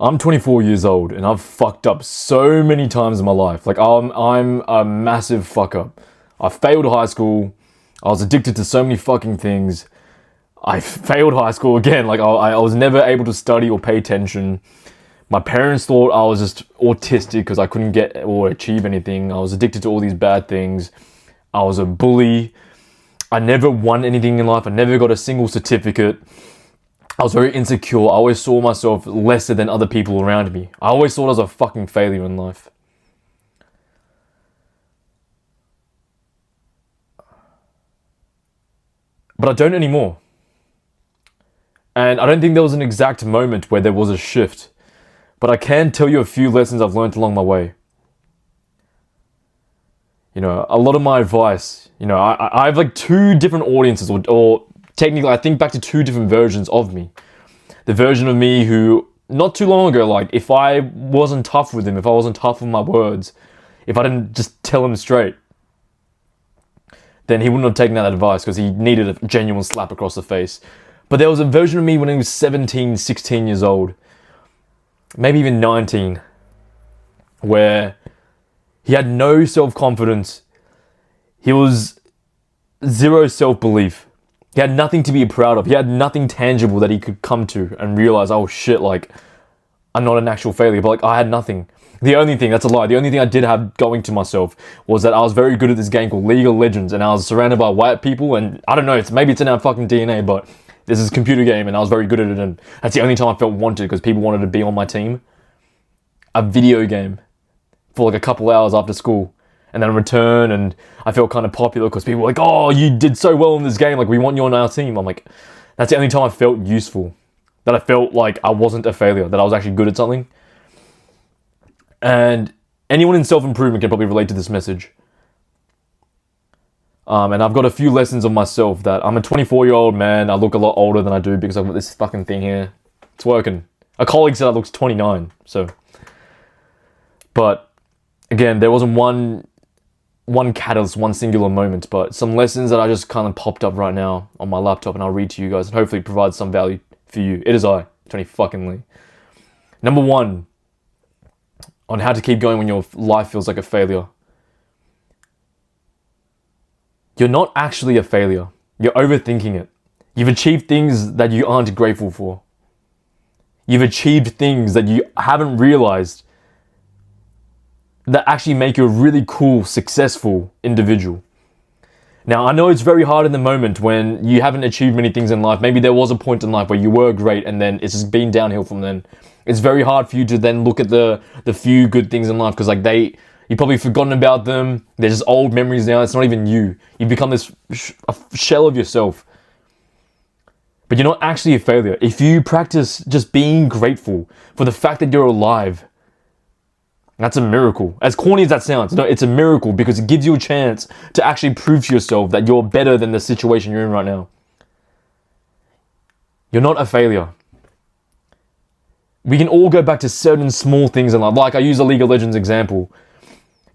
I'm 24 years old and I've fucked up so many times in my life. Like I'm a massive fuck up. I failed high school. I was addicted to so many fucking things. I failed high school again. Like I was never able to study or pay attention. My parents thought I was just autistic because I couldn't get or achieve anything. I was addicted to all these bad things. I was a bully. I never won anything in life. I never got a single certificate. I was very insecure. I always saw myself lesser than other people around me. I always thought I was a fucking failure in life. But I don't anymore. And I don't think there was an exact moment where there was a shift. But I can tell you a few lessons I've learned along my way. You know, a lot of my advice, you know, I have like two different audiences, or technically I think back to two different versions of me. The version of me who, not too long ago, like if I wasn't tough with him, if I wasn't tough with my words, if I didn't just tell him straight, then he wouldn't have taken that advice because he needed a genuine slap across the face. But there was a version of me when he was 17, 16 years old, maybe even 19, where he had no self-confidence. He was zero self-belief. He had nothing to be proud of. He had nothing tangible that he could come to and realize, oh shit, like, I'm not an actual failure. But like, I had nothing. The only thing, that's a lie, the only thing I did have going to myself was that I was very good at this game called League of Legends, and I was surrounded by white people, and I don't know, maybe it's in our fucking DNA, but this is a computer game, and I was very good at it, and that's the only time I felt wanted, because people wanted to be on my team. A video game for like a couple hours after school, and then return, and I felt kind of popular because people were like, oh, you did so well in this game, like, we want you on our team. I'm like, that's the only time I felt useful, that I felt like I wasn't a failure, that I was actually good at something. And anyone in self-improvement can probably relate to this message. And I've got a few lessons of myself that I'm a 24-year-old man. I look a lot older than I do because I've got this fucking thing here. It's working. A colleague said I look 29, so. But again, there wasn't one catalyst, one singular moment, but some lessons that I just kind of popped up right now on my laptop, and I'll read to you guys and hopefully provide some value for you. It is I, Tony fucking Lee. Number one, on how to keep going when your life feels like a failure. You're not actually a failure. You're overthinking it. You've achieved things that you aren't grateful for. You've achieved things that you haven't realized that actually make you a really cool, successful individual. Now, I know it's very hard in the moment when you haven't achieved many things in life. Maybe there was a point in life where you were great and then it's just been downhill from then. It's very hard for you to then look at the few good things in life because like you've probably forgotten about them. They're just old memories now. It's not even you. You've become this a shell of yourself. But you're not actually a failure. If you practice just being grateful for the fact that you're alive, that's a miracle. As corny as that sounds, no, it's a miracle because it gives you a chance to actually prove to yourself that you're better than the situation you're in right now. You're not a failure. We can all go back to certain small things in life. Like I use the League of Legends example.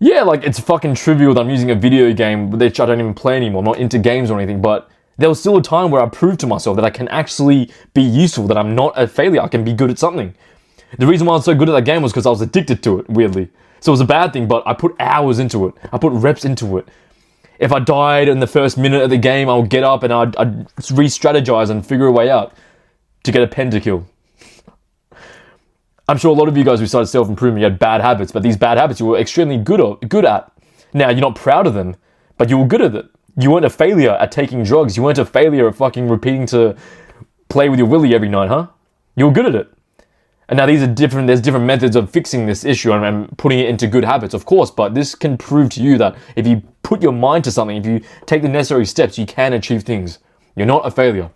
Yeah, like it's fucking trivial that I'm using a video game which I don't even play anymore. I'm not into games or anything, but there was still a time where I proved to myself that I can actually be useful, that I'm not a failure. I can be good at something. The reason why I was so good at that game was because I was addicted to it, weirdly. So it was a bad thing, but I put hours into it. I put reps into it. If I died in the first minute of the game, I would get up and I'd re-strategize and figure a way out to get a pentakill. I'm sure a lot of you guys who started self-improvement, you had bad habits, but these bad habits you were extremely good at. Now, you're not proud of them, but you were good at it. You weren't a failure at taking drugs. You weren't a failure at fucking repeating to play with your willy every night, huh? You were good at it. And now there's different methods of fixing this issue and putting it into good habits, of course, but this can prove to you that if you put your mind to something, if you take the necessary steps, you can achieve things. You're not a failure.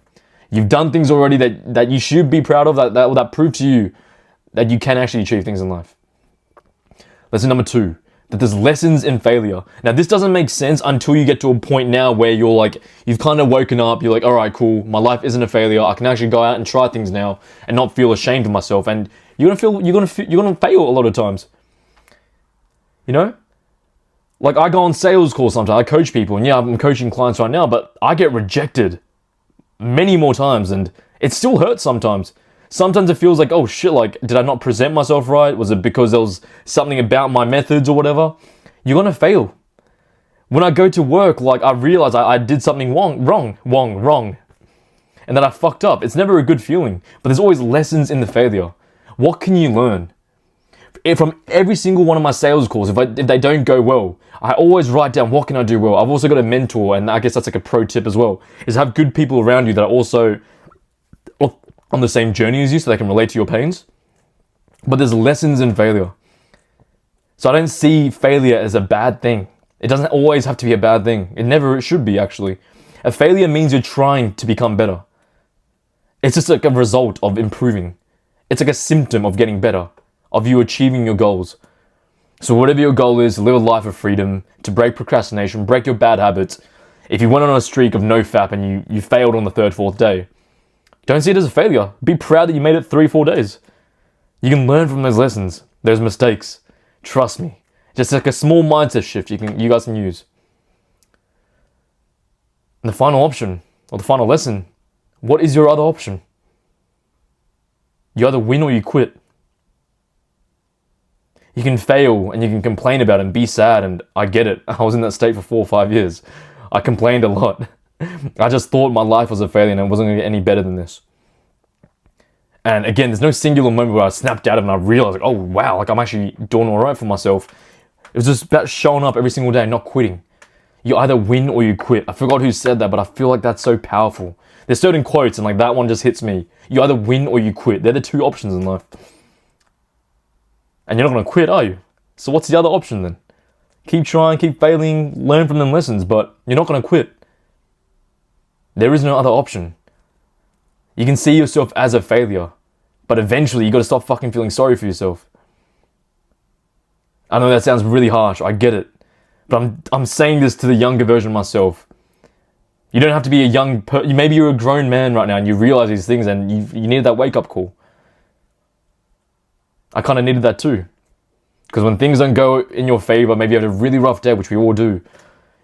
You've done things already that you should be proud of, that prove to you that you can actually achieve things in life. Lesson number 2, that there's lessons in failure. Now, this doesn't make sense until you get to a point now where you're like, you've kind of woken up, you're like, all right, cool, my life isn't a failure. I can actually go out and try things now and not feel ashamed of myself. And you're gonna fail a lot of times. You know? Like I go on sales calls sometimes, I coach people, and yeah, I'm coaching clients right now, but I get rejected many more times and it still hurts sometimes. Sometimes it feels like, oh shit, like, did I not present myself right? Was it because there was something about my methods or whatever? You're gonna fail. When I go to work, like, I realize I did something wrong, and that I fucked up. It's never a good feeling, but there's always lessons in the failure. What can you learn? From every single one of my sales calls, if they don't go well, I always write down, what can I do well? I've also got a mentor, and I guess that's like a pro tip as well, is have good people around you that are also on the same journey as you so they can relate to your pains. But there's lessons in failure. So I don't see failure as a bad thing. It doesn't always have to be a bad thing. It should be, actually. A failure means you're trying to become better. It's just like a result of improving. It's like a symptom of getting better, of you achieving your goals. So whatever your goal is, to live a life of freedom, to break procrastination, break your bad habits. If you went on a streak of no fap and you failed on the 3rd, 4th day, don't see it as a failure. Be proud that you made it 3-4 days. You can learn from those lessons, those mistakes. Trust me. Just like a small mindset shift you guys can use. And the final option, or the final lesson, what is your other option? You either win or you quit. You can fail and you can complain about it and be sad, and I get it. I was in that state for 4 or 5 years. I complained a lot. I just thought my life was a failure and it wasn't going to get any better than this. And again, there's no singular moment where I snapped out of it and I realized, like, oh wow, like I'm actually doing all right for myself. It was just about showing up every single day and not quitting. You either win or you quit. I forgot who said that, but I feel like that's so powerful. There's certain quotes and like that one just hits me. You either win or you quit. They're the 2 options in life. And you're not going to quit, are you? So what's the other option then? Keep trying, keep failing, learn from them lessons, but you're not going to quit. There is no other option. You can see yourself as a failure, but eventually you got to stop fucking feeling sorry for yourself. I know that sounds really harsh, I get it. But I'm saying this to the younger version of myself. You don't have to be a young maybe you're a grown man right now and you realize these things and you needed that wake up call. I kind of needed that too. Because when things don't go in your favor, maybe you have a really rough day, which we all do,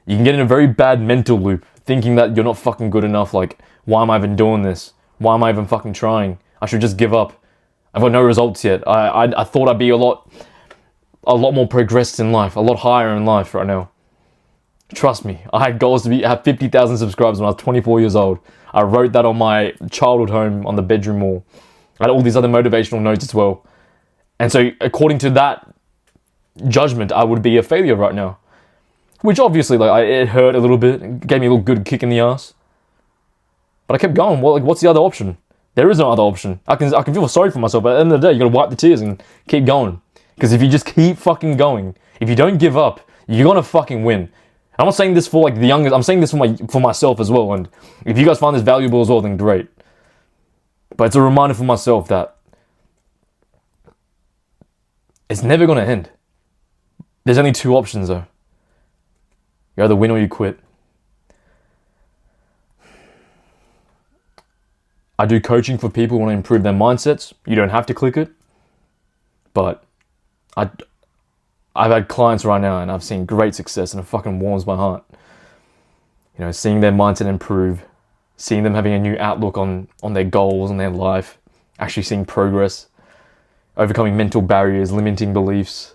you can get in a very bad mental loop, thinking that you're not fucking good enough. Like, why am I even doing this? Why am I even fucking trying? I should just give up. I've got no results yet. I thought I'd be a lot more progressed in life, a lot higher in life right now. Trust me, I had goals to have 50,000 subscribers when I was 24 years old. I wrote that on my childhood home on the bedroom wall. I had all these other motivational notes as well. And so according to that judgment, I would be a failure right now. Which obviously, like, it hurt a little bit. It gave me a little good kick in the ass. But I kept going. What's the other option? There is no other option. I can feel sorry for myself, but at the end of the day, you gotta wipe the tears and keep going. Because if you just keep fucking going, if you don't give up, you're gonna fucking win. I'm not saying this for like the youngest, I'm saying this for myself as well, and if you guys find this valuable as well, then great. But it's a reminder for myself that it's never gonna end. There's only 2 options though. You either win or you quit. I do coaching for people who want to improve their mindsets. You don't have to click it. But I've had clients right now and I've seen great success and it fucking warms my heart. You know, seeing their mindset improve, seeing them having a new outlook on their goals and their life, actually seeing progress, overcoming mental barriers, limiting beliefs,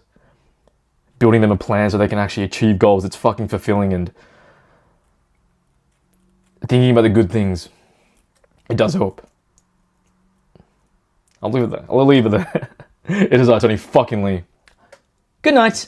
building them a plan so they can actually achieve goals. It's fucking fulfilling, and thinking about the good things, it does help. I'll leave it there. It is Tony fucking Lee. Good night.